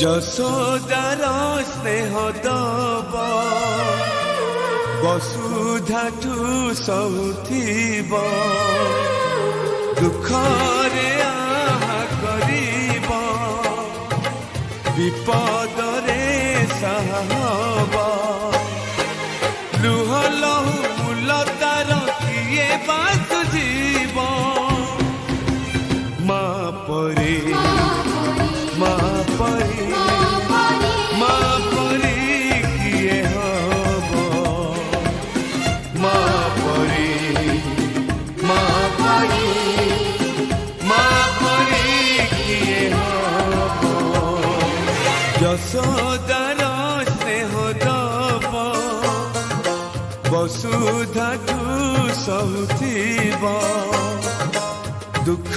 যশোদার স্নেহ দব বসুধাঠু সহুথিব দুঃখরে আহা করিব বিপদরে সাহব লুহ লহু মূলতার কিয়ে বাসুজিব মা পরে মা পরে মা পরে কিয়ে হব মা পরে মা পরে মা পরে কিয়ে হব যশোদার স্নেহ দব বসুধাঠু সহুথিব দুঃখ